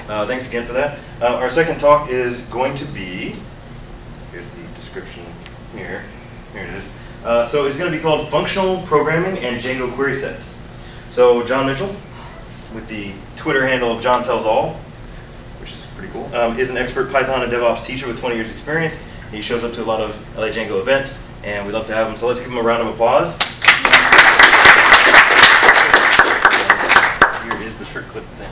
Thanks again for that. Our second talk is going to be, here's the description here. Here it is. So it's going to be called Functional Programming and Django QuerySets. So John Mitchell, with the Twitter handle of John Tells All, which is pretty cool, is an expert Python and DevOps teacher with 20 years experience. He shows up to a lot of LA Django events, and we'd love to have him. So let's give him a round of applause. Here is the shirt clip thing.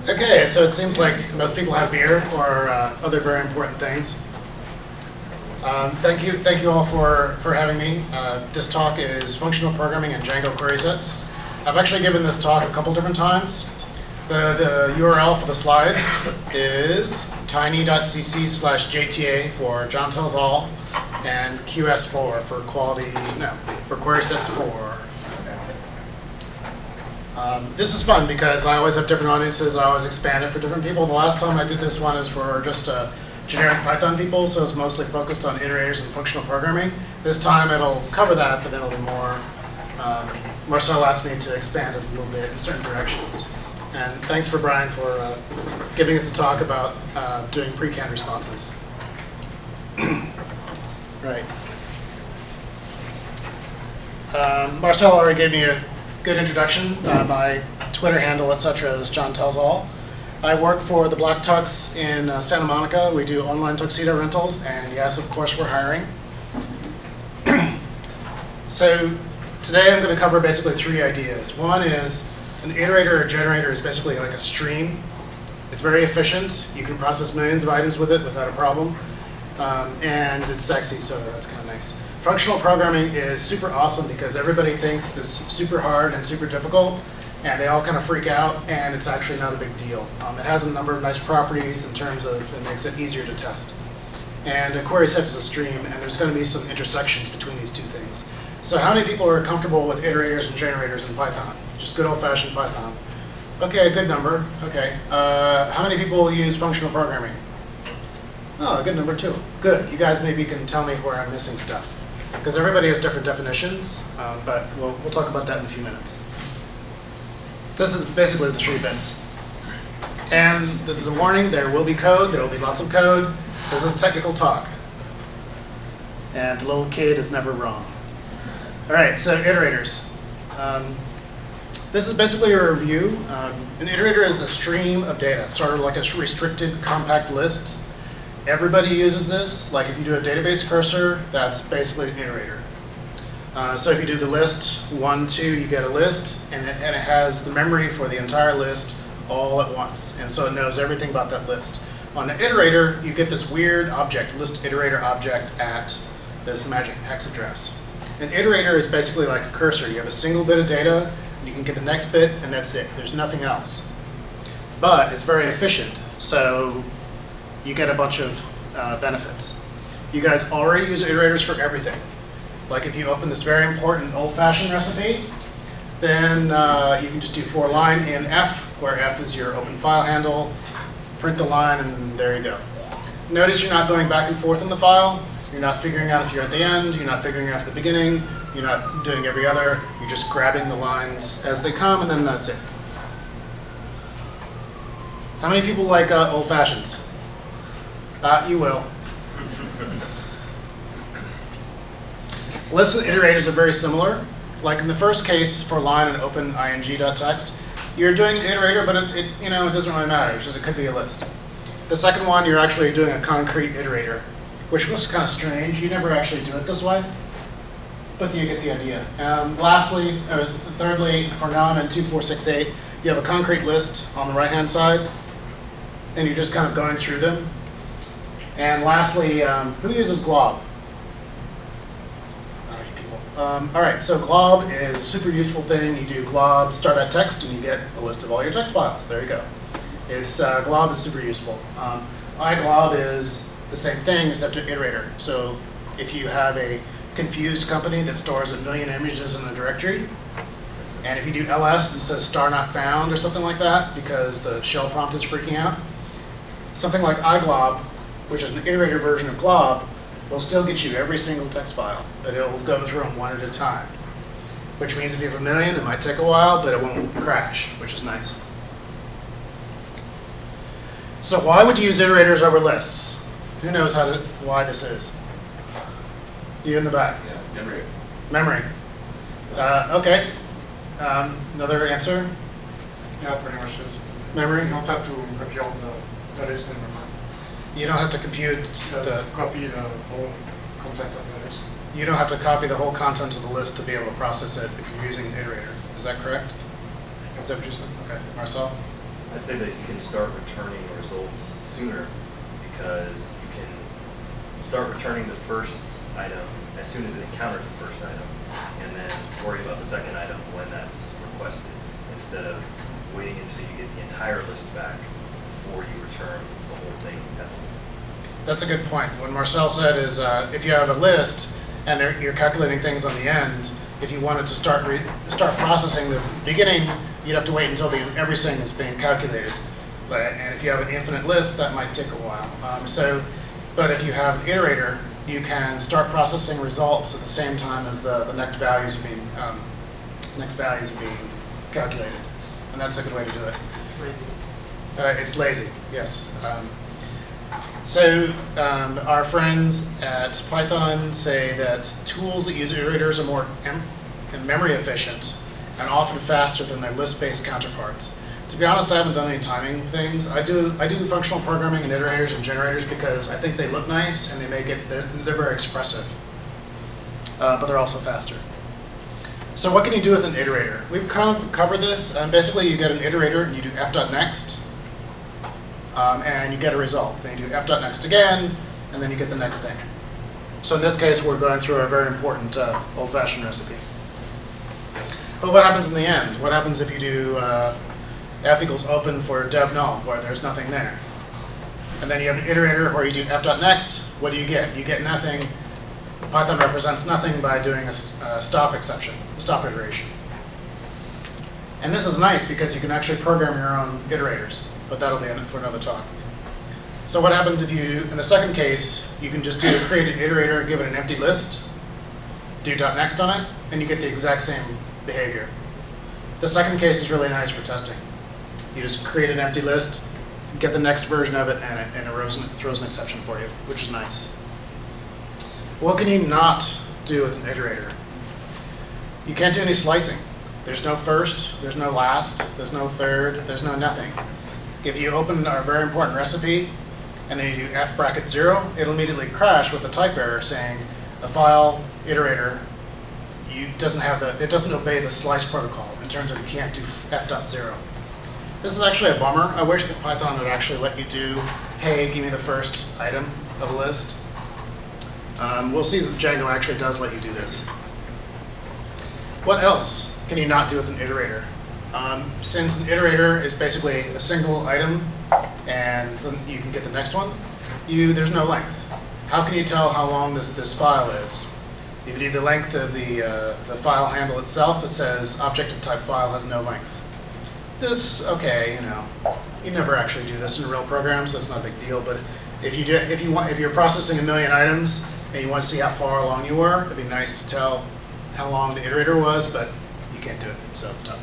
Okay, so it seems like most people have beer or other very important things. Thank you all for having me. This talk is Functional Programming and Django QuerySets. I've actually given this talk a couple different times. The URL for the slides is tiny.cc/JTA for John Tells All and QS4 for QuerySets 4. This is fun because I always have different audiences. I always expand it for different people. The last time I did this one is for just generic Python people, so it's mostly focused on iterators and functional programming. This time it'll cover that, but then it'll be more. Marcel asked me to expand it a little bit in certain directions. And thanks for Brian for giving us a talk about doing pre-canned responses. Right. Marcel already gave me a good introduction. My Twitter handle, etc., is John Tells All. I work for the Black Tux in Santa Monica. We do online tuxedo rentals, and yes, of course, we're hiring. So today I'm going to cover basically three ideas. One is an iterator or generator is basically like a stream. It's very efficient. You can process millions of items with it without a problem. And it's sexy, so that's kind of nice. Functional programming is super awesome because everybody thinks it's super hard and super difficult, and they all kind of freak out, and it's actually not a big deal. It has a number of nice properties in terms of it makes it easier to test. And a query set is a stream, and there's going to be some intersections between these two things. So how many people are comfortable with iterators and generators in Python? Just good old-fashioned Python. Okay, a good number. Okay. How many people use functional programming? Oh, a good number too. Good. You guys maybe can tell me where I'm missing stuff, because everybody has different definitions, but we'll talk about that in a few minutes. This is basically the three bits. And this is a warning, there will be code, there will be lots of code. This is a technical talk. And the little kid is never wrong. All right, so iterators. This is basically a review. An iterator is a stream of data, sort of like a restricted compact list. Everybody uses this. Like if you do a database cursor, that's basically an iterator. So if you do the list 1, 2, you get a list, and it has the memory for the entire list all at once. And so it knows everything about that list. On an iterator, you get this weird object, list iterator object at this magic hex address. An iterator is basically like a cursor. You have a single bit of data, you can get the next bit, and that's it. There's nothing else. But it's very efficient, so you get a bunch of benefits. You guys already use iterators for everything. Like if you open this very important old-fashioned recipe, then you can just do for line in F, where F is your open file handle, print the line, and there you go. Notice you're not going back and forth in the file. You're not figuring out if you're at the end. You're not figuring out at the beginning. You're not doing every other. You're just grabbing the lines as they come, and then that's it. How many people like old-fashions? You will. Lists and iterators are very similar. Like in the first case for line and open ing.txt, you're doing an iterator, but it doesn't really matter. So it could be a list. The second one, you're actually doing a concrete iterator, which looks kind of strange. You never actually do it this way, but you get the idea. Thirdly, for none and 2, 4, 6, 8, you have a concrete list on the right-hand side, and you're just kind of going through them. And lastly, who uses glob? All right, so glob is a super useful thing. You do glob start at text, and you get a list of all your text files. There you go. Glob is super useful. iGlob is the same thing, except an iterator. So if you have a confused company that stores 1 million images in a directory, and if you do ls and says star not found or something like that, because the shell prompt is freaking out, something like iGlob, which is an iterator version of glob, will still get you every single text file, but it will go through them one at a time. which means if you have 1,000,000, it might take a while, but it won't crash, which is nice. So why would you use iterators over lists? Who knows why this is? You in the back. Yeah, memory. Memory. Okay. Another answer? Yeah, pretty much is. Memory? You don't have to compute the list in memory. You don't have to compute To copy the whole content of the list. you don't have to copy the whole content of the list to be able to process it if you're using an iterator. Is that correct? Is that what you said? Okay. Marcel? I'd say that you can start returning results sooner because you can start returning the first item as soon as it encounters the first item, and then worry about the second item when that's requested, instead of waiting until you get the entire list back before you return the whole thing as a whole. That's a good point. What Marcel said is if you have a list and you're calculating things on the end, if you wanted to start processing the beginning, you'd have to wait until everything is being calculated. And if you have an infinite list, that might take a while. But if you have an iterator, you can start processing results at the same time as the next values are being calculated, and that's a good way to do it. It's lazy. It's lazy, yes. So our friends at Python say that tools that use iterators are more memory efficient and often faster than their list-based counterparts. To be honest, I haven't done any timing things. I do functional programming in iterators and generators because I think they look nice and they're very expressive, but they're also faster. So what can you do with an iterator? We've kind of covered this. Basically, you get an iterator and you do f.next, and you get a result. Then you do f.next again, and then you get the next thing. So in this case, we're going through a very important old-fashioned recipe. But what happens in the end? What happens if you do f equals open for dev null, where there's nothing there? And then you have an iterator where you do f.next. What do you get? You get nothing. Python represents nothing by doing a stop exception, a stop iteration. And this is nice because you can actually program your own iterators, but that'll be for another talk. So what happens if you, in the second case, you can just create an iterator, give it an empty list, do .next on it, and you get the exact same behavior. The second case is really nice for testing. You just create an empty list, get the next version of it, and it throws an exception for you, which is nice. What can you not do with an iterator? You can't do any slicing. There's no first, there's no last, there's no third, there's no nothing. If you open our very important recipe, and then you do f bracket 0, it'll immediately crash with a type error saying a file iterator it doesn't obey the slice protocol in terms of you can't do f.0. This is actually a bummer. I wish that Python would actually let you do, hey, give me the first item of a list. We'll see that Django actually does let you do this. What else can you not do with an iterator? Since an iterator is basically a single item, and then you can get the next one, there's no length. How can you tell how long this file is? You do the length of the file handle itself that says object of type file has no length. Okay, you never actually do this in real programs, so it's not a big deal. But if you're processing 1,000,000 items and you want to see how far along you were, it'd be nice to tell how long the iterator was, but you can't do it, so tough.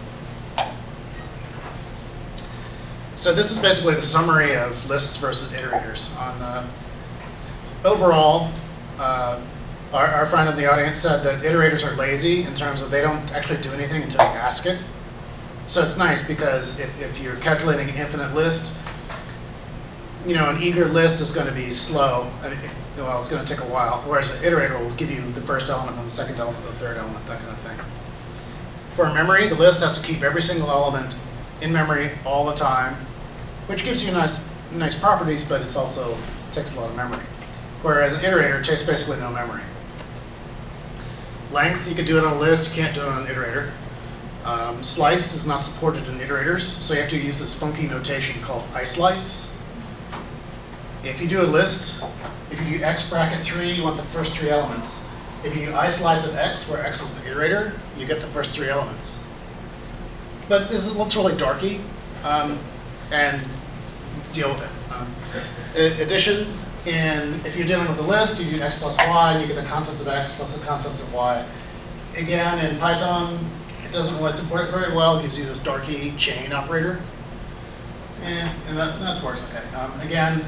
So this is basically the summary of lists versus iterators. Overall, our friend in the audience said that iterators are lazy in terms of they don't actually do anything until you ask it. So it's nice because if you're calculating an infinite list, an eager list is going to be slow. It's going to take a while, whereas an iterator will give you the first element, then the second element, the third element, that kind of thing. For memory, the list has to keep every single element in memory all the time, which gives you nice properties, but it also takes a lot of memory. Whereas an iterator takes basically no memory. Length, you could do it on a list, you can't do it on an iterator. Slice is not supported in iterators, so you have to use this funky notation called islice. If you do a list, if you do x bracket 3, you want the first 3 elements. If you do islice of x, where x is an iterator, you get the first 3 elements. But this looks really darky, and deal with it. Addition, if you're dealing with a list, you do x plus y, and you get the constants of x plus the constants of y. again, in Python, it doesn't really support it very well. It gives you this darky chain operator. And that works okay. Again,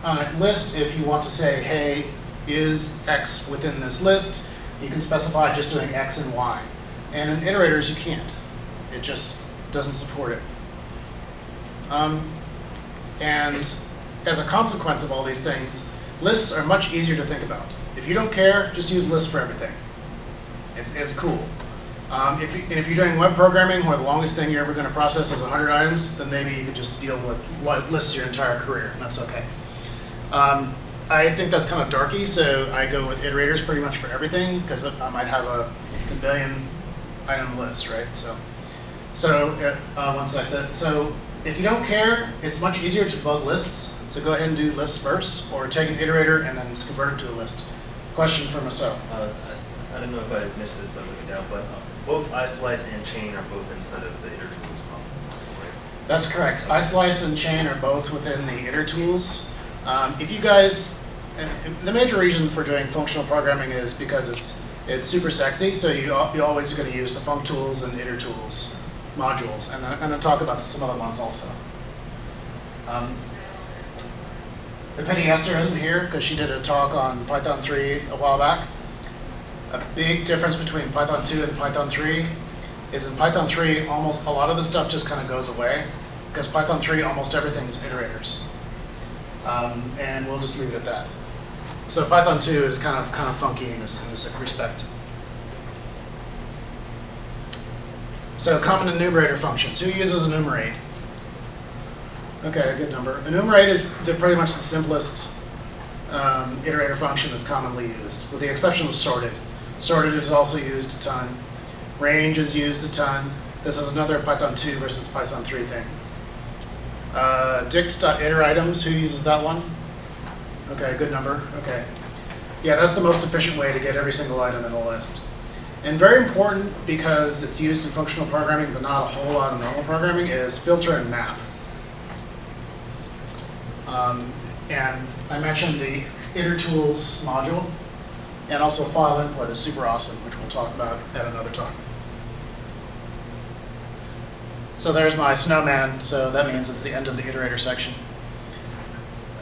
on a list, if you want to say, hey, is X within this list, you can specify just doing X and Y. And in iterators, you can't. It just doesn't support it. And as a consequence of all these things, lists are much easier to think about. If you don't care, just use lists for everything. It's cool. If you're doing web programming where the longest thing you're ever going to process is 100 items, then maybe you could just deal with lists your entire career, and that's okay. I think that's kind of darky, so I go with iterators pretty much for everything, because I might have a billion item list, right? One second. So if you don't care, it's much easier to debug lists. So go ahead and do lists first, or take an iterator and then convert it to a list. Question from Maso. I don't know if I missed this by looking down, but both iSlice and chain are both inside of the iter tools module, right? That's correct. iSlice and chain are both within the iter tools. If you guys, and the major reason for doing functional programming is because it's super sexy. So you always are going to use the func tools and iter tools modules, and I'm going to talk about some other ones also. Penny Esther isn't here because she did a talk on Python 3 a while back. A big difference between Python 2 and Python 3 is in Python 3, almost a lot of the stuff just kind of goes away, because Python 3, almost everything is iterators. And we'll just leave it at that. So Python 2 is kind of funky in this respect. So common enumerator functions. Who uses enumerate? Okay, a good number. Enumerate is pretty much the simplest iterator function that's commonly used, with the exception of sorted. Sorted is also used a ton. Range is used a ton. This is another Python 2 versus Python 3 thing. dict.iterItems, who uses that one? Okay, good number. Okay. Yeah, that's the most efficient way to get every single item in a list. And very important, because it's used in functional programming, but not a whole lot in normal programming, is filter and map. And I mentioned the iter tools module, and also file input is super awesome, which we'll talk about at another time. So there's my snowman, so that means it's the end of the iterator section.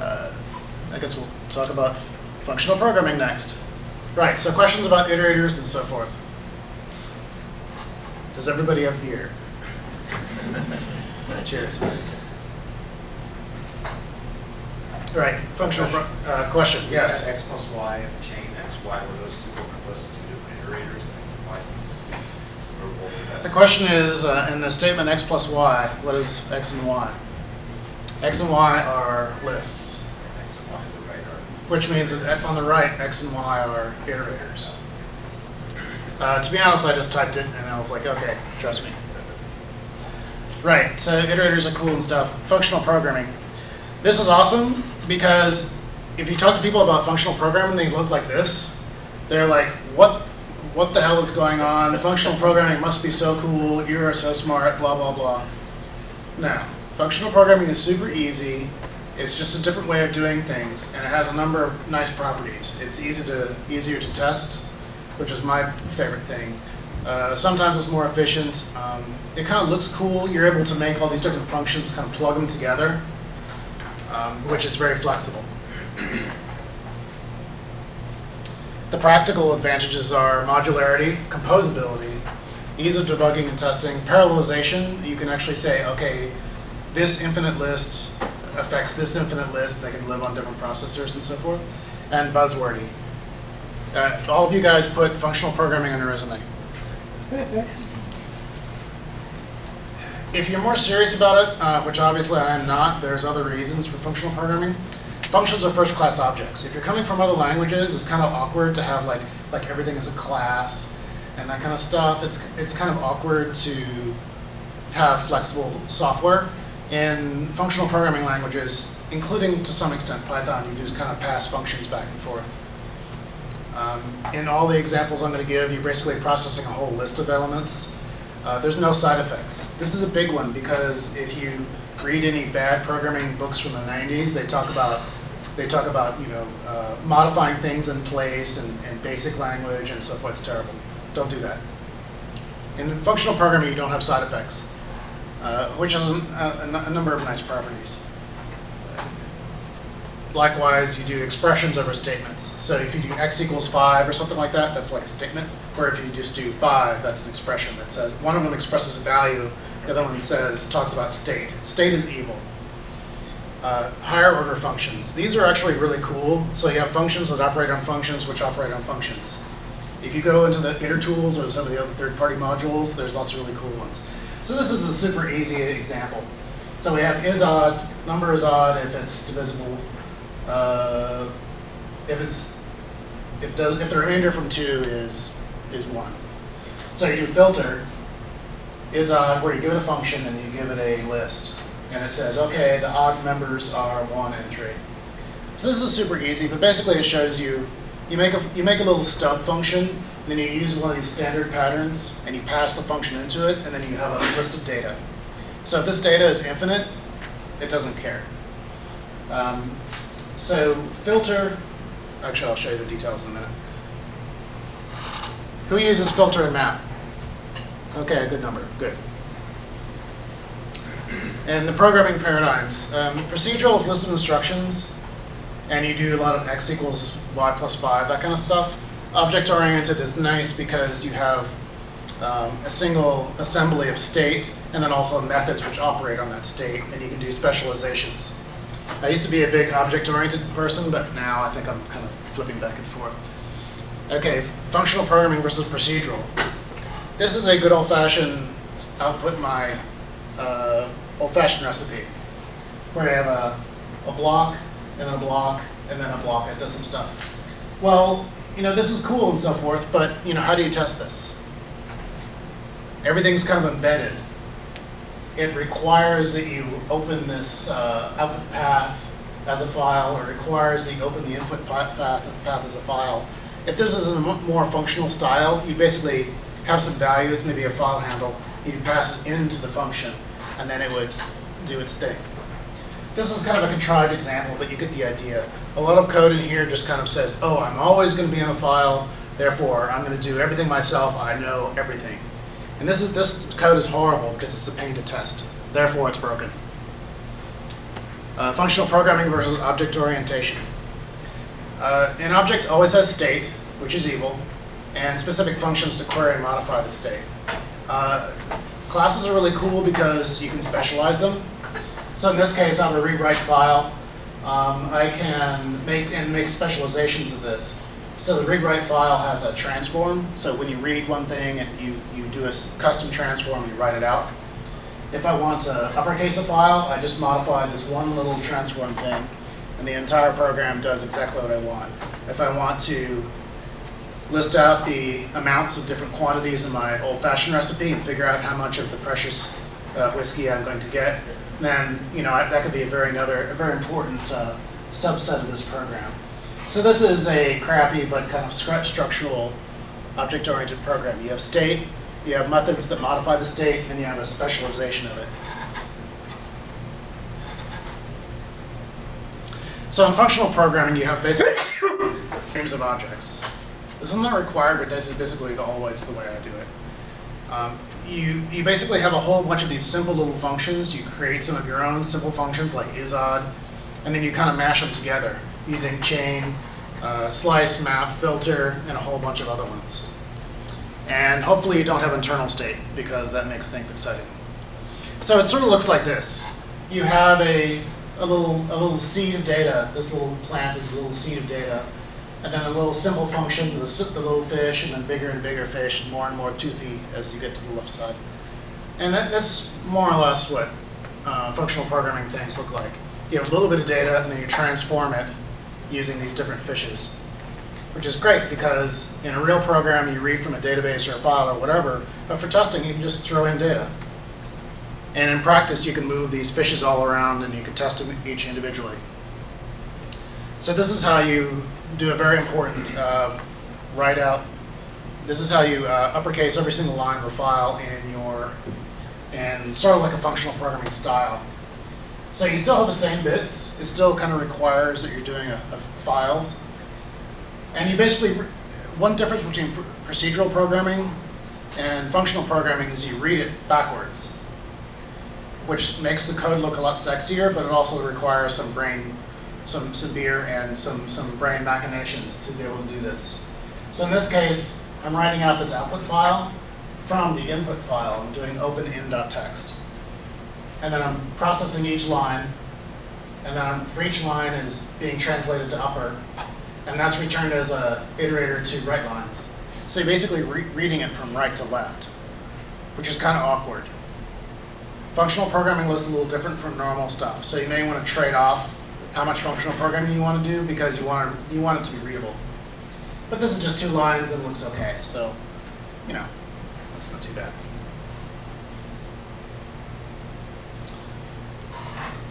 I guess we'll talk about functional programming next. Right, so questions about iterators and so forth. Does everybody have beer? Cheers. Right, functional question, yes. X plus Y and chain X, Y, were those two different lists, two different iterators, X and Y? The question is, in the statement X plus Y, what is X and Y? X and Y are lists, X and Y on the right are. which means that on the right, X and Y are iterators. To be honest, I just typed it and I was like, okay, trust me. Right, so iterators are cool and stuff. Functional programming. This is awesome because if you talk to people about functional programming, they look like this. They're like, what the hell is going on? Functional programming must be so cool. You're so smart, blah, blah, blah. No, functional programming is super easy. It's just a different way of doing things, and it has a number of nice properties. It's easier to test, which is my favorite thing. Sometimes it's more efficient. It kind of looks cool. You're able to make all these different functions, kind of plug them together, which is very flexible. The practical advantages are modularity, composability, ease of debugging and testing, parallelization. You can actually say, okay, this infinite list affects this infinite list. They can live on different processors and so forth. And buzzwordy. All of you guys put functional programming on your resume. If you're more serious about it, which obviously I am not, there's other reasons for functional programming. Functions are first-class objects. If you're coming from other languages, it's kind of awkward to have like everything as a class and that kind of stuff. It's kind of awkward to have flexible software. In functional programming languages, including to some extent Python, you just kind of pass functions back and forth. In all the examples I'm going to give, you're basically processing a whole list of elements. There's no side effects. This is a big one because if you read any bad programming books from the 90s, they talk about modifying things in place and basic language and so forth. It's terrible. Don't do that. In functional programming, you don't have side effects, which is a number of nice properties. Likewise, you do expressions over statements. So if you do x equals 5 or something like that, that's like a statement. Or if you just do 5, that's an expression that says, one of them expresses a value, the other one talks about state. State is evil. Higher order functions. These are actually really cool. So you have functions that operate on functions which operate on functions. If you go into the inner tools or some of the other third-party modules, there's lots of really cool ones. So this is the super easy example. So we have is odd, number is odd if it's divisible. If the remainder from 2 is 1. So you do filter is odd, where you give it a function and you give it a list. And it says, okay, the odd numbers are 1 and 3. So this is super easy, but basically it shows you make a little stub function, then you use one of these standard patterns, and you pass the function into it, and then you have a list of data. So if this data is infinite, it doesn't care. So filter, actually I'll show you the details in a minute. Who uses filter and map? Okay, a good number, good. And the programming paradigms. Procedural is list of instructions, and you do a lot of x equals y plus 5, that kind of stuff. Object-oriented is nice because you have a single assembly of state, and then also methods which operate on that state, and you can do specializations. I used to be a big object-oriented person, but now I think I'm kind of flipping back and forth. Okay, functional programming versus procedural. This is a good old-fashioned output my old-fashioned recipe, where you have a block, and then a block, and then a block that does some stuff. Well, this is cool and so forth, but how do you test this? Everything's kind of embedded. It requires that you open this output path as a file, or requires that you open the input path as a file. If this is a more functional style, you basically have some values, maybe a file handle, you pass it into the function, and then it would do its thing. This is kind of a contrived example, but you get the idea. A lot of code in here just kind of says, oh, I'm always going to be in a file, therefore I'm going to do everything myself, I know everything. And this code is horrible because it's a pain to test. Therefore, it's broken. Functional programming versus object orientation. An object always has state, which is evil, and specific functions to query and modify the state. Classes are really cool because you can specialize them. So in this case, I have a read-write file. I can make specializations of this. So the read-write file has a transform. So when you read one thing and you do a custom transform, you write it out. If I want to uppercase a file, I just modify this one little transform thing, and the entire program does exactly what I want. If I want to list out the amounts of different quantities in my old-fashioned recipe and figure out how much of the precious whiskey I'm going to get, then that could be a very important subset of this program. So this is a crappy but kind of structural object-oriented program. You have state, you have methods that modify the state, and you have a specialization of it. So in functional programming, you have basically streams of objects. This is not required, but this is basically always the way I do it. You basically have a whole bunch of these simple little functions. You create some of your own simple functions like isodd, and then you kind of mash them together using chain, slice, map, filter, and a whole bunch of other ones. And hopefully you don't have internal state, because that makes things exciting. So it sort of looks like this. You have a little seed of data. This little plant is a little seed of data. And then a little simple function, the little fish, and then bigger and bigger fish, and more toothy as you get to the left side. And that's more or less what functional programming things look like. You have a little bit of data, and then you transform it using these different fishes, which is great because in a real program you read from a database or a file or whatever, but for testing you can just throw in data. And in practice you can move these fishes all around and you can test them each individually. So this is how you do a very important write out. This is how you uppercase every single line of a file in sort of like a functional programming style. So you still have the same bits. It still kind of requires that you're doing files. And you basically, one difference between procedural programming and functional programming is you read it backwards, which makes the code look a lot sexier, but it also requires some beer and some brain machinations to be able to do this. So in this case, I'm writing out this output file from the input file. I'm doing open in.txt. And then I'm processing each line, and then for each line is being translated to upper, and that's returned as a iterator to write lines. So you're basically reading it from right to left, which is kind of awkward. Functional programming looks a little different from normal stuff, so you may want to trade off how much functional programming you want to do because you want it to be readable. But this is just 2 lines and looks okay, so that's not too bad.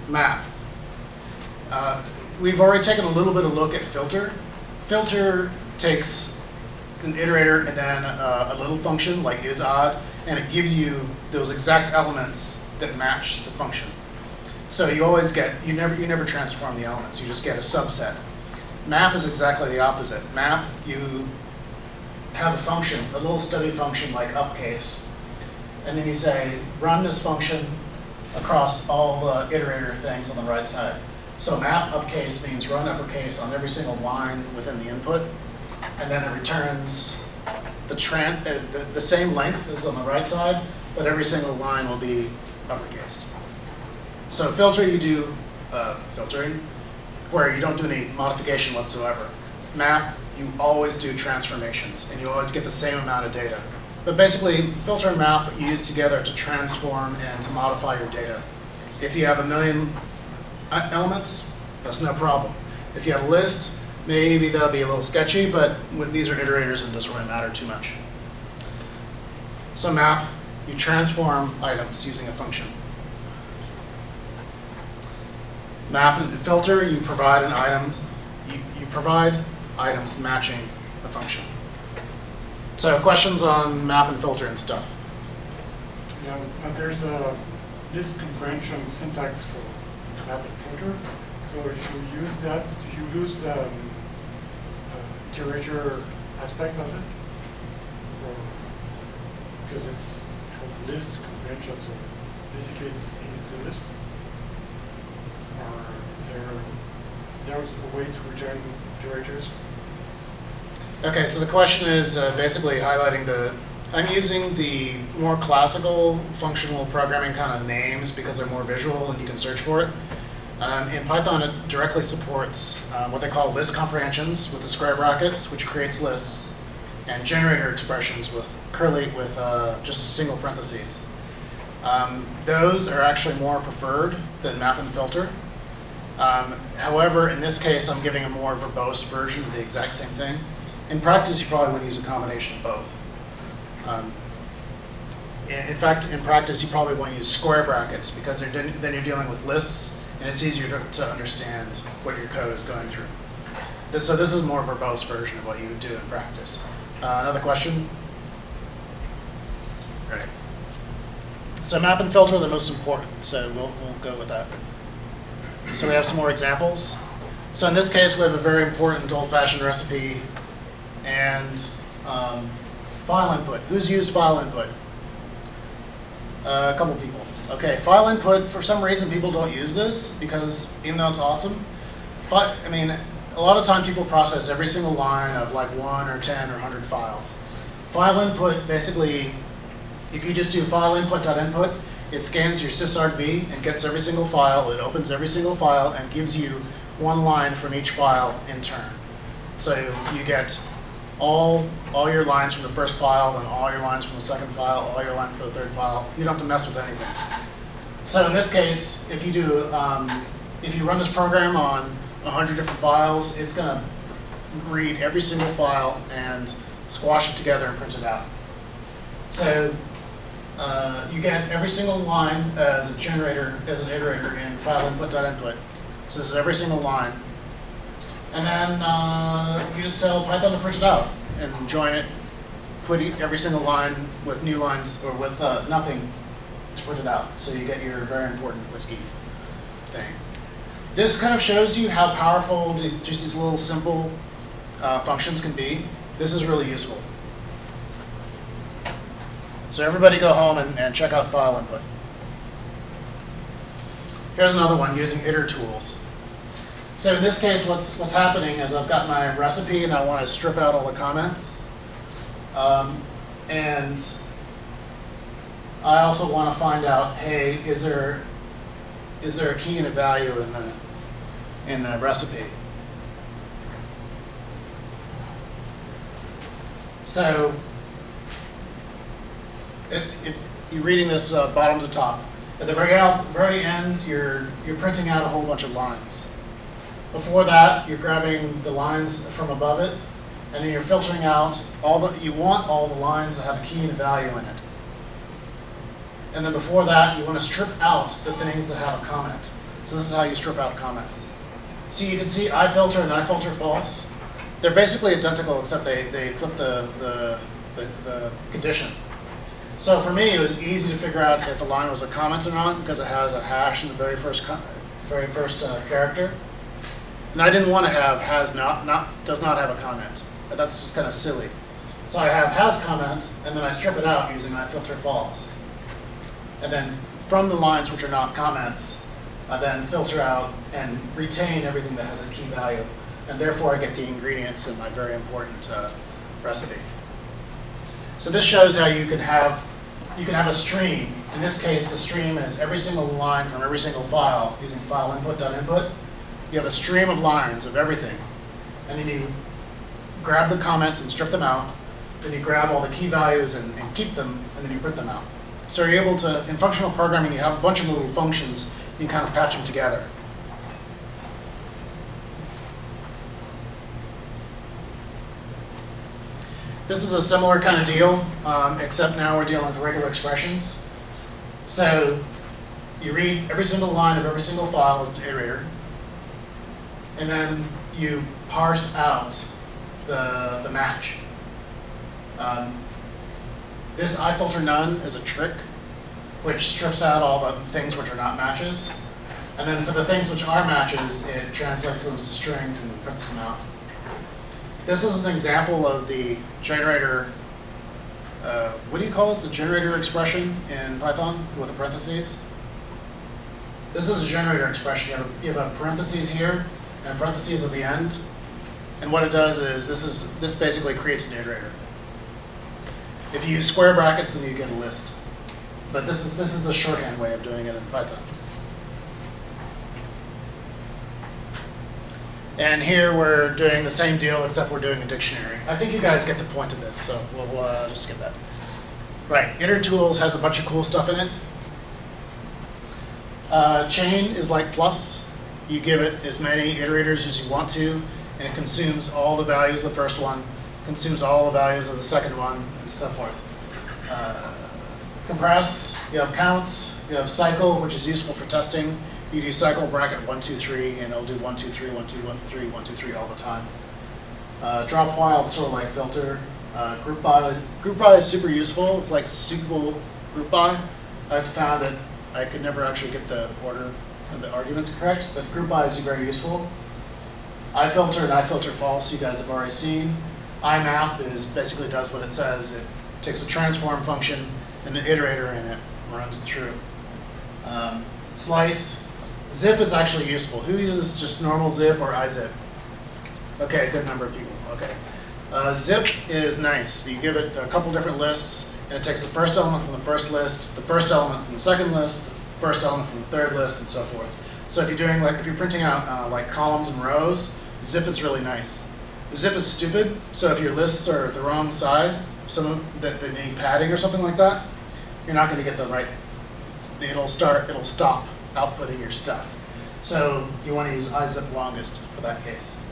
Map. We've already taken a little bit of a look at filter. Filter takes an iterator and then a little function like isOdd, and it gives you those exact elements that match the function. So you always get, you never transform the elements, you just get a subset. Map is exactly the opposite. Map, you have a function, a little stubby function like upcase, and then you say, run this function across all the iterator things on the right side. So map upcase means run uppercase on every single line within the input, and then it returns the same length as on the right side, but every single line will be uppercased. So filter, you do filtering, where you don't do any modification whatsoever. Map, you always do transformations, and you always get the same amount of data. But basically, filter and map you use together to transform and to modify your data. If you have 1 million elements, that's no problem. If you have a list, maybe that'll be a little sketchy, but these are iterators and it doesn't really matter too much. So map, you transform items using a function. Map and filter, you provide an item, you provide items matching the function. So questions on map and filter and stuff? Yeah, there's a list comprehension syntax for map and filter. So if you use that, do you lose the iterator aspect of it? Or, because it's called list comprehension, so basically it's in the list. Or is there a way to return iterators? Okay, so the question is basically highlighting I'm using the more classical functional programming kind of names because they're more visual and you can search for it. In Python, it directly supports what they call list comprehensions with the square brackets, which creates lists, and generator expressions with just single parentheses. Those are actually more preferred than map and filter. However, in this case, I'm giving a more verbose version of the exact same thing. In practice, you probably want to use a combination of both. In fact, in practice, you probably want to use square brackets because then you're dealing with lists, and it's easier to understand what your code is going through. So this is a more verbose version of what you would do in practice. Another question? Right. So map and filter are the most important, so we'll go with that. So we have some more examples. So in this case, we have a very important old-fashioned recipe and file input. Who's used file input? A couple people. Okay, file input, for some reason people don't use this because even though it's awesome, a lot of times people process every single line of like 1 or 10 or 100 files. File input, basically, if you just do file input.input, it scans your sysargv and gets every single file, it opens every single file and gives you one line from each file in turn. So you get all your lines from the first file, then all your lines from the second file, all your lines from the third file. You don't have to mess with anything. So in this case, if you run this program on 100 different files, it's going to read every single file and squash it together and print it out. So you get every single line as a generator, as an iterator in file input.input. So this is every single line. And then you just tell Python to print it out and join it, put every single line with new lines or with nothing to print it out. So you get your very important whiskey thing. This kind of shows you how powerful just these little simple functions can be. This is really useful. So everybody go home and check out file input. Here's another one using iter tools. So in this case, what's happening is I've got my recipe and I want to strip out all the comments. And I also want to find out, hey, is there a key and a value in the recipe? So if you're reading this bottom to top, at the very end, you're printing out a whole bunch of lines. Before that, you're grabbing the lines from above it, and then you're filtering out you want all the lines that have a key and a value in it. And then before that, you want to strip out the things that have a comment. So this is how you strip out comments. So you can see iFilter and iFilter false. They're basically identical, except they flip the condition. So for me, it was easy to figure out if a line was a comment or not because it has a hash in the very first character. And I didn't want to have does not have a comment. That's just kind of silly. So I have has comment, and then I strip it out using iFilter false. And then from the lines which are not comments, I then filter out and retain everything that has a key value. And therefore I get the ingredients in my very important recipe. So this shows how you can have a stream. In this case, the stream is every single line from every single file using file input.input. You have a stream of lines of everything. And then you grab the comments and strip them out. Then you grab all the key values and keep them, and then you print them out. So you're able to, in functional programming, you have a bunch of little functions. You can kind of patch them together. This is a similar kind of deal, except now we're dealing with regular expressions. So you read every single line of every single file as an iterator, and then you parse out the match. This iFilter none is a trick, which strips out all the things which are not matches. And then for the things which are matches, it translates them to strings and prints them out. This is an example of the generator, what do you call this? The generator expression in Python with the parentheses? This is a generator expression. You have a parentheses here and parentheses at the end. And what it does is this basically creates an iterator. If you use square brackets, then you get a list. But this is the shorthand way of doing it in Python. And here we're doing the same deal, except we're doing a dictionary. I think you guys get the point of this, so we'll just skip that. Right, iter tools has a bunch of cool stuff in it. Chain is like plus. You give it as many iterators as you want to, and it consumes all the values of the first one, consumes all the values of the second one, and so forth. Compress, you have count, you have cycle, which is useful for testing. You do cycle bracket 1, 2, 3, and it'll do 1, 2, 3, 1, 2, 1, 3, 1, 2, 3 all the time. Drop while, sort of like filter. Group by. Group by is super useful. It's like SQL group by. I've found that I could never actually get the order of the arguments correct, but group by is very useful. iFilter and iFilter false, you guys have already seen. IMAP basically does what it says. It takes a transform function and an iterator and it runs through. Slice. Zip is actually useful. Who uses just normal zip or izip? Okay, a good number of people. Okay. Zip is nice. You give it a couple different lists, and it takes the first element from the first list, the first element from the second list, the first element from the third list, and so forth. So if you're printing out like columns and rows, zip is really nice. Zip is stupid. So if your lists are the wrong size, that they need padding or something like that, you're not going to get the right. It'll stop outputting your stuff. So you want to use izip longest for that case.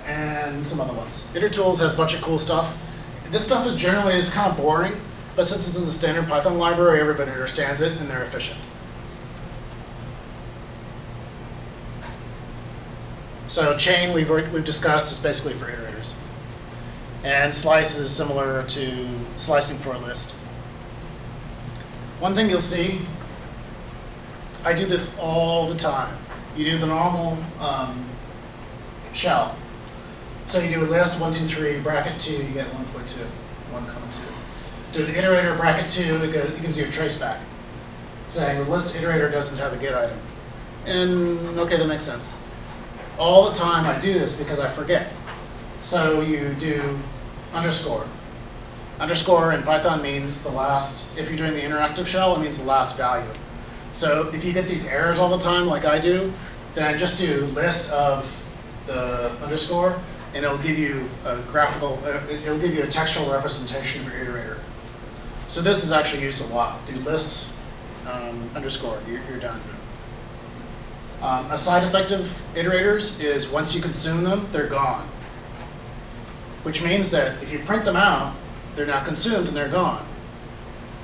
And some other ones. Iter tools has a bunch of cool stuff. This stuff is generally kind of boring, but since it's in the standard Python library, everybody understands it and they're efficient. So chain we've discussed is basically for iterators. And slice is similar to slicing for a list. One thing you'll see, I do this all the time. You do the normal shell. So you do a list, 1, 2, 3, bracket 2, you get 1.2, 1, 2. Do an iterator, bracket 2, it gives you a traceback, saying the list iterator doesn't have a get item. And okay, that makes sense. All the time I do this because I forget. So you do underscore. Underscore in Python means the last, if you're doing the interactive shell, it means the last value. So if you get these errors all the time like I do, then just do list of the underscore, and it'll give you a graphical, it'll give you a textual representation of your iterator. So this is actually used a lot. Do list underscore, you're done. A side effect of iterators is once you consume them, they're gone. Which means that if you print them out, they're now consumed and they're gone.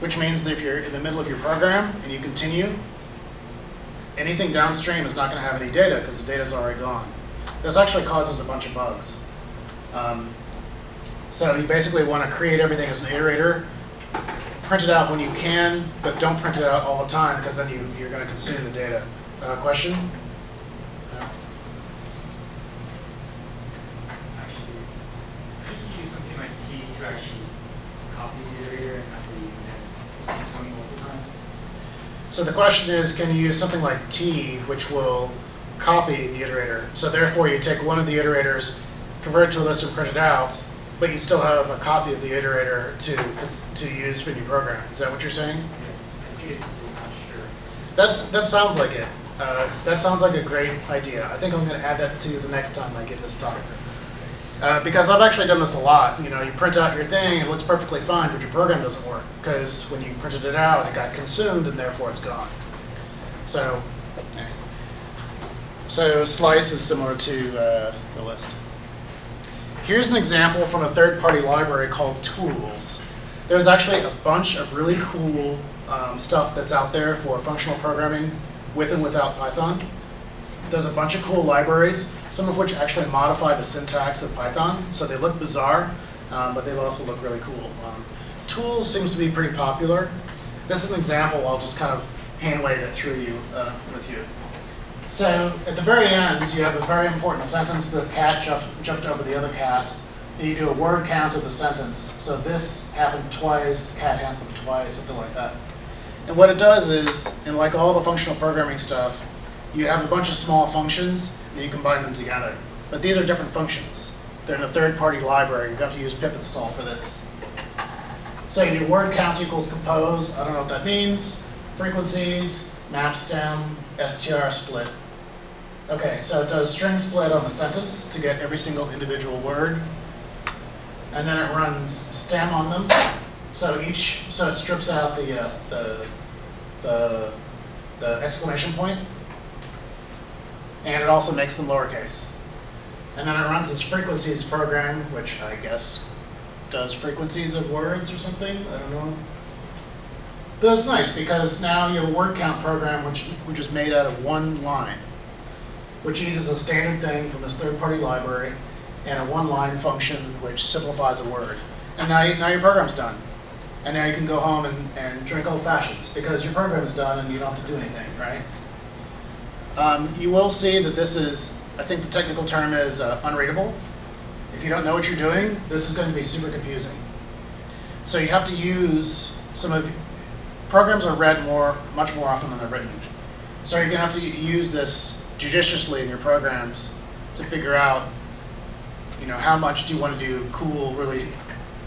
Which means that if you're in the middle of your program and you continue, anything downstream is not going to have any data because the data's already gone. This actually causes a bunch of bugs. So you basically want to create everything as an iterator, print it out when you can, but don't print it out all the time because then you're going to consume the data. Question? No. Actually, could you use something like T to actually copy the iterator and have the events consume multiple times? So the question is, can you use something like T, which will copy the iterator? So therefore, you take one of the iterators, convert it to a list and print it out, but you still have a copy of the iterator to use for your program. Is that what you're saying? Yes, I think it's not sure. That sounds like it. That sounds like a great idea. I think I'm going to add that to the next time I give this talk. Because I've actually done this a lot. You know, you print out your thing, it looks perfectly fine, but your program doesn't work because when you printed it out, it got consumed and therefore it's gone. So, slice is similar to the list. Here's an example from a third-party library called Tools. There's actually a bunch of really cool stuff that's out there for functional programming with and without Python. There's a bunch of cool libraries, some of which actually modify the syntax of Python, so they look bizarre, but they also look really cool. Tools seems to be pretty popular. This is an example. I'll just kind of hand wave it through you with you. So at the very end, you have a very important sentence. The cat jumped over the other cat. And you do a word count of the sentence. So this happened twice, the cat happened twice, something like that. And what it does is, in like all the functional programming stuff, you have a bunch of small functions and you combine them together. But these are different functions. They're in a third-party library. You have to use pip install for this. So you do word count equals compose. I don't know what that means. Frequencies, map stem, str split. Okay, so it does string split on the sentence to get every single individual word. And then it runs stem on them. So it strips out the exclamation point. And it also makes them lowercase. And then it runs this frequencies program, which I guess does frequencies of words or something. I don't know. But it's nice because now you have a word count program which is made out of one line, which uses a standard thing from this third-party library and a one-line function which simplifies a word. And now your program's done. And now you can go home and drink old fashions because your program is done and you don't have to do anything, right? You will see that this is, I think the technical term is unreadable. If you don't know what you're doing, this is going to be super confusing. So you have to use programs are read much more often than they're written. So you're going to have to use this judiciously in your programs to figure out, how much do you want to do cool, really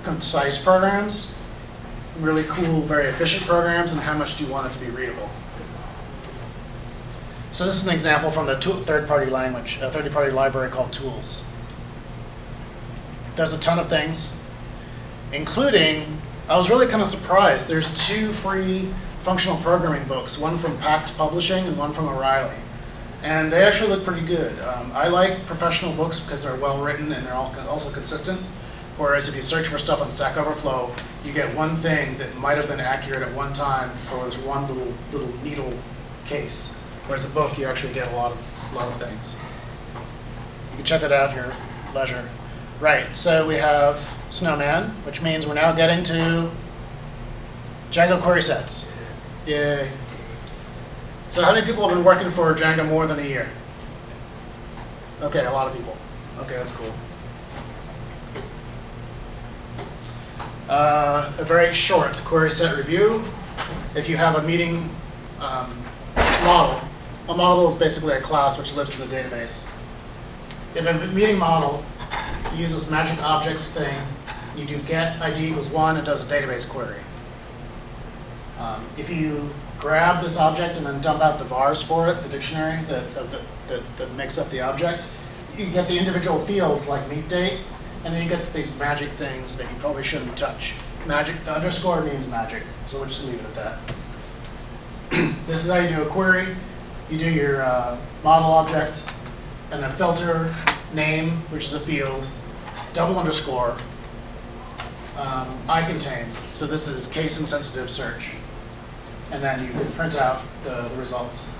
concise programs, really cool, very efficient programs, and how much do you want it to be readable. So this is an example from the third-party library called Tools. There's a ton of things, including, I was really kind of surprised, there's 2 free functional programming books, one from Pact Publishing and one from O'Reilly. And they actually look pretty good. I like professional books because they're well written and they're also consistent. Whereas if you search for stuff on Stack Overflow, you get one thing that might have been accurate at one time for this one little needle case. Whereas a book, you actually get a lot of things. You can check that out here, leisure. Right, so we have Snowman, which means we're now getting to Django QuerySets. Yay. So how many people have been working for Django more than a year? Okay, a lot of people. Okay, that's cool. A very short query set review. If you have a meeting model, a model is basically a class which lives in the database. If a meeting model uses magic objects thing, you do get ID equals 1, it does a database query. If you grab this object and then dump out the vars for it, the dictionary that makes up the object, you get the individual fields like meet date, and then you get these magic things that you probably shouldn't touch. Magic, the underscore means magic, so we'll just leave it at that. This is how you do a query. You do your model object, and then filter, name, which is a field, double underscore, I contains. So this is case insensitive search. And then you can print out the results.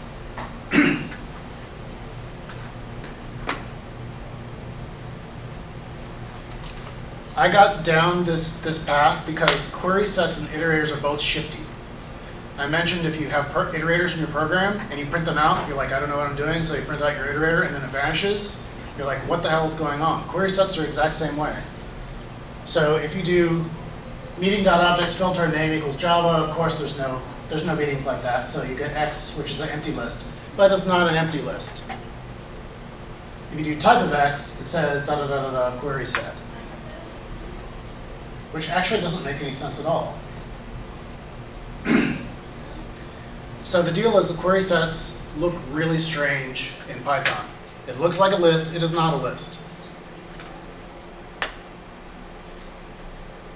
I got down this path because query sets and iterators are both shifty. I mentioned if you have iterators in your program and you print them out, you're like, I don't know what I'm doing, so you print out your iterator and then it vanishes. You're like, what the hell is going on? Query sets are the exact same way. So if you do meeting.objects filter name equals Java, of course there's no meetings like that, so you get X, which is an empty list. But it's not an empty list. If you do type of X, it says da da da da da query set, which actually doesn't make any sense at all. So the deal is the query sets look really strange in Python. It looks like a list, it is not a list.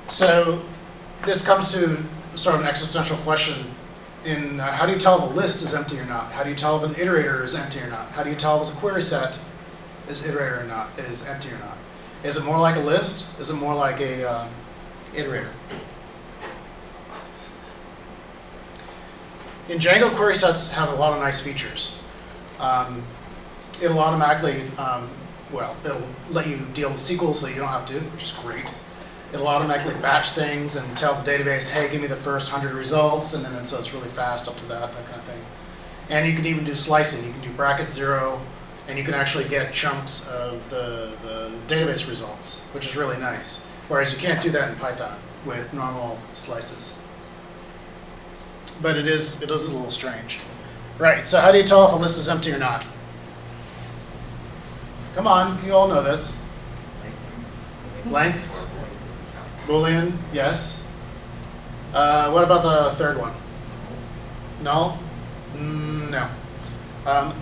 So this comes to sort of an existential question in how do you tell if a list is empty or not? How do you tell if an iterator is empty or not? How do you tell if a query set is iterator or not, is empty or not? Is it more like a list? Is it more like a iterator? In Django, query sets have a lot of nice features. It'll automatically, it'll let you deal with SQL so you don't have to, which is great. It'll automatically batch things and tell the database, hey, give me the first 100 results, and then so it's really fast up to that kind of thing. And you can even do slicing. You can do bracket 0, and you can actually get chunks of the database results, which is really nice. Whereas you can't do that in Python with normal slices. But it is a little strange. Right, so how do you tell if a list is empty or not? Come on, you all know this. Length. Boolean, yes. What about the third one? No? No.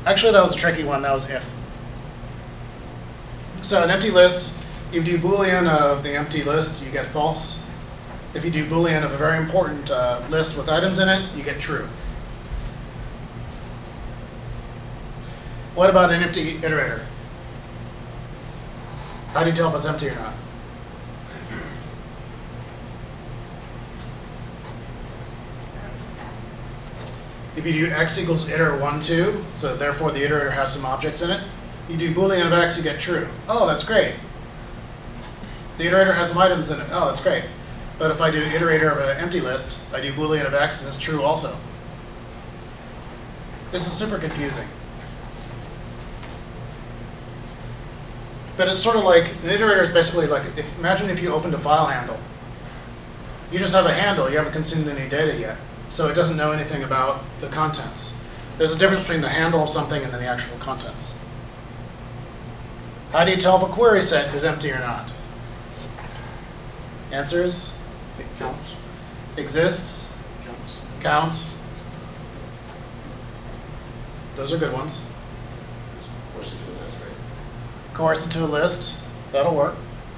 Actually, that was a tricky one. That was if. So an empty list, if you do Boolean of the empty list, you get false. If you do Boolean of a very important list with items in it, you get true. What about an empty iterator? How do you tell if it's empty or not? If you do x equals iter 1, 2, so therefore the iterator has some objects in it, you do Boolean of x, you get true. Oh, that's great. The iterator has some items in it. Oh, that's great. But if I do iterator of an empty list, I do Boolean of x, and it's true also. This is super confusing. But it's sort of like, an iterator is basically like, imagine if you opened a file handle. You just have a handle, you haven't consumed any data yet. So it doesn't know anything about the contents. There's a difference between the handle of something and then the actual contents. How do you tell if a query set is empty or not? Answers? Counts. Exists. Counts. Count. Those are good ones. Force it to a list, right? Coerce it to a list. That'll work.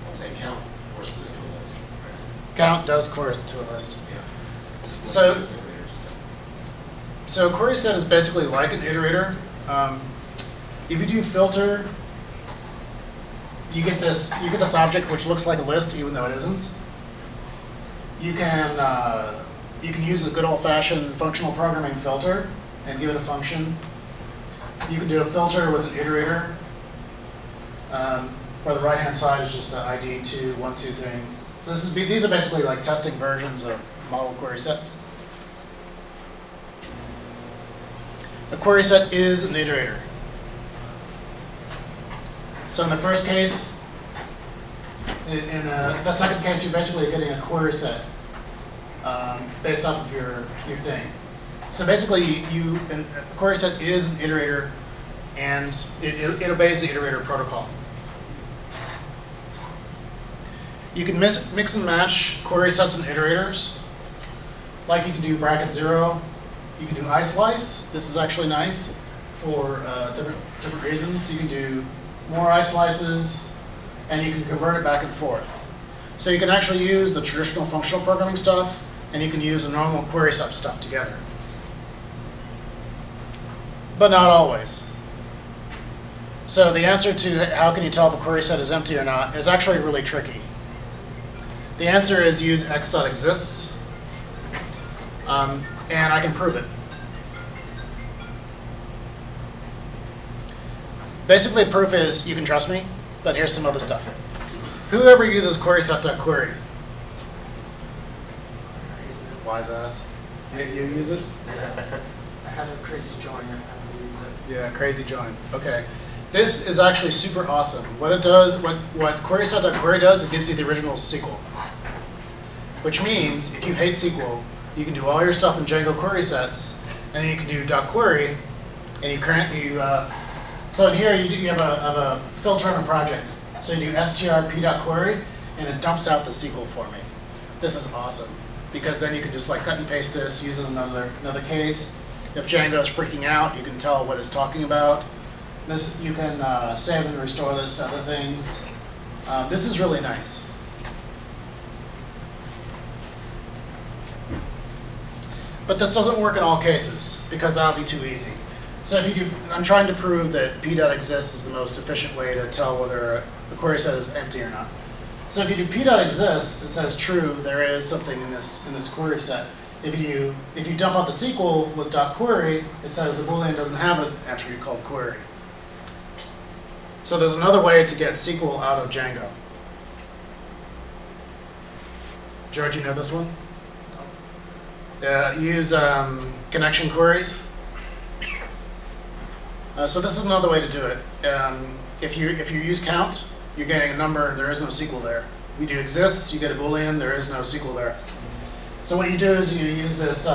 I'm saying count, force it into a list. Right? Count does coerce it to a list. Yeah. So query set is basically like an iterator. If you do filter, you get this object which looks like a list even though it isn't. You can use a good old-fashioned functional programming filter and give it a function. You can do a filter with an iterator, where the right-hand side is just the ID 2, 1, 2 thing. So these are basically like testing versions of model query sets. A query set is an iterator. So in the first case, In the second case, you're basically getting a query set based off of your thing. So basically, a query set is an iterator, and it obeys the iterator protocol. You can mix and match query sets and iterators. Like you can do bracket 0. You can do islice. This is actually nice for different reasons. You can do more islices, and you can convert it back and forth. So you can actually use the traditional functional programming stuff, and you can use the normal query set stuff together. But not always. So the answer to how can you tell if a query set is empty or not is actually really tricky. The answer is use x.exists, and I can prove it. Basically, proof is you can trust me, but here's some other stuff. Whoever uses QuerySet.query? Wise ass. You use it? I had a crazy join, I had to use it. Yeah, crazy join. Okay. This is actually super awesome. What it does, what QuerySet.query does, it gives you the original SQL. Which means if you hate SQL, you can do all your stuff in Django query sets, and then you can do .query, and so in here you have a filter on a project. So you do strp.query, and it dumps out the SQL for me. This is awesome, because then you can just like cut and paste this, use it in another case. If Django is freaking out, you can tell what it's talking about. This you can save and restore this to other things. This is really nice. But this doesn't work in all cases, because that'll be too easy. So if you do, I'm trying to prove that p.exists is the most efficient way to tell whether a query set is empty or not. So if you do p.exists, it says true, there is something in this query set. If you dump out the SQL with .query, it says the Boolean doesn't have an attribute called query. So there's another way to get SQL out of Django. George, you know this one? Use connection queries. So this is another way to do it. If you use count, you're getting a number and there is no SQL there. If you do exists, you get a Boolean, there is no SQL there. So what you do is you use this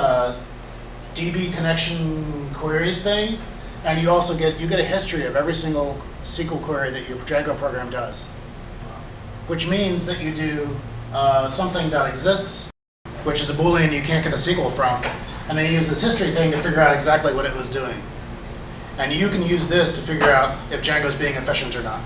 DB connection queries thing, and you also get a history of every single SQL query that your Django program does. Which means that you do something that exists, which is a Boolean you can't get a SQL from, and then you use this history thing to figure out exactly what it was doing. And you can use this to figure out if Django's being efficient or not.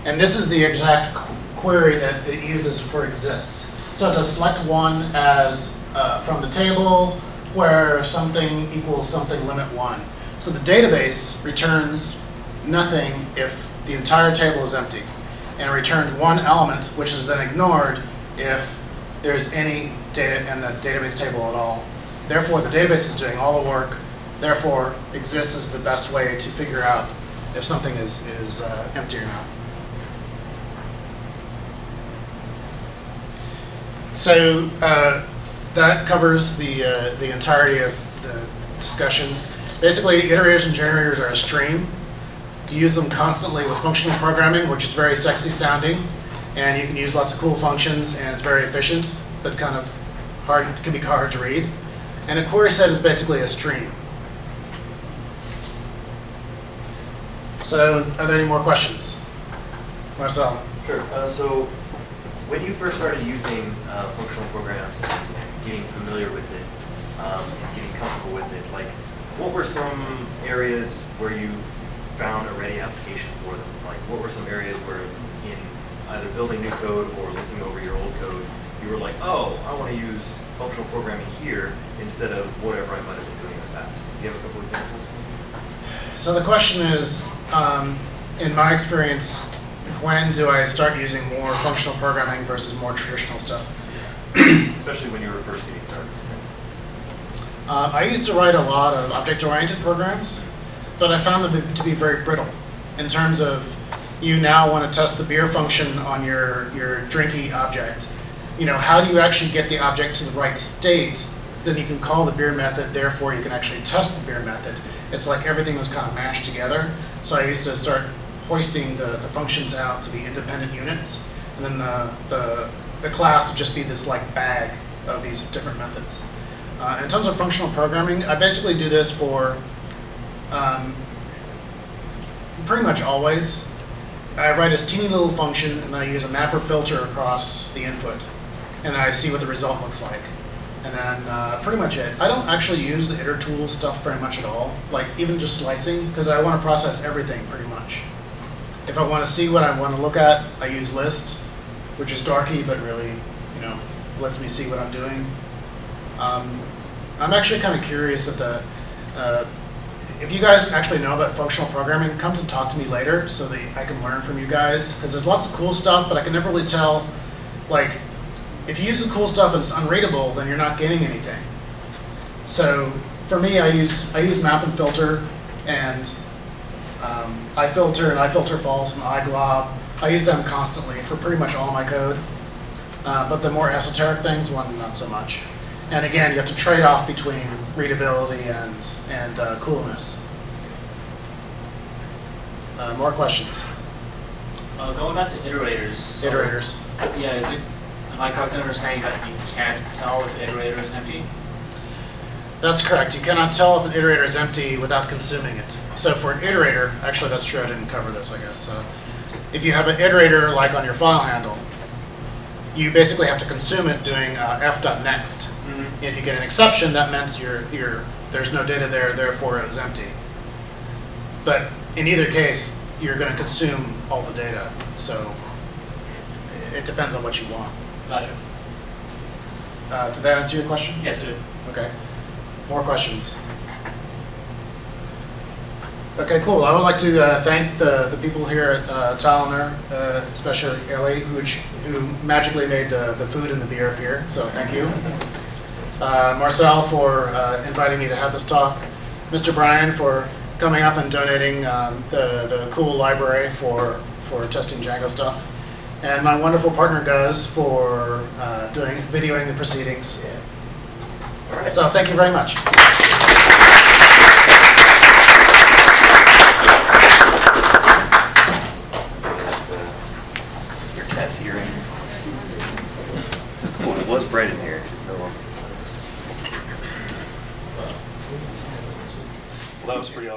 And this is the exact query that it uses for exists. So to select one as from the table where something equals something limit 1. So the database returns nothing if the entire table is empty. And it returns one element, which is then ignored if there's any data in the database table at all. Therefore, the database is doing all the work. Therefore, exists is the best way to figure out if something is empty or not. So that covers the entirety of the discussion. Basically, iterators and generators are a stream. You use them constantly with functional programming, which is very sexy sounding, and you can use lots of cool functions, and it's very efficient, but kind of hard, can be hard to read. And a query set is basically a stream. So, are there any more questions? Marcel? Sure. So, when you first started using functional programs and getting familiar with it, and getting comfortable with it, like, what were some areas where you found a ready application for them? Like, what were some areas where in either building new code or looking over your old code, you were like, oh, I want to use functional programming here instead of whatever I might have been doing in the past? Do you have a couple examples? So the question is, in my experience, when do I start using more functional programming versus more traditional stuff? Especially when you were first getting started. I used to write a lot of object-oriented programs, but I found them to be very brittle in terms of you now want to test the beer function on your drinky object. You know, how do you actually get the object to the right state? Then you can call the beer method, therefore you can actually test the beer method. It's like everything was kind of mashed together. So I used to start hoisting the functions out to be independent units, and then the class would just be this like bag of these different methods. In terms of functional programming, I basically do this for pretty much always. I write a teeny little function, and I use a mapper filter across the input, and I see what the result looks like. And then pretty much it. I don't actually use the iter tool stuff very much at all, like even just slicing, because I want to process everything pretty much. If I want to see what I want to look at, I use list, which is darky, but really, lets me see what I'm doing. I'm actually kind of curious that if you guys actually know about functional programming, come to talk to me later so that I can learn from you guys, because there's lots of cool stuff, but I can never really tell, like, if you use the cool stuff and it's unreadable, then you're not getting anything. So for me, I use map and filter, and iFilter and iFilter false and iGlob. I use them constantly for pretty much all my code. But the more esoteric things, not so much. And again, you have to trade off between readability and coolness. More questions? Going back to iterators. So, Iterators. Yeah, am I correct in understanding that you can't tell if the iterator is empty? That's correct. You cannot tell if an iterator is empty without consuming it. So for an iterator, actually that's true, I didn't cover this, I guess. If you have an iterator like on your file handle, you basically have to consume it doing f.next. Mm-hmm. If you get an exception, that meant there's no data there, therefore it was empty. But in either case, you're going to consume all the data. So it depends on what you want. Gotcha. Did that answer your question? Yes, it did. Okay. More questions? Okay, cool. I would like to thank the people here at Tylenol, especially Ellie, who magically made the food and the beer appear, so thank you. Marcel for inviting me to have this talk. Mr. Brian for coming up and donating the cool library for testing Django stuff. And my wonderful partner Guz for videoing the proceedings. Yeah. All right. So thank you very much. Your cat's hearing. This is cool. It was bright in here. She's no longer. Well, that was pretty awesome.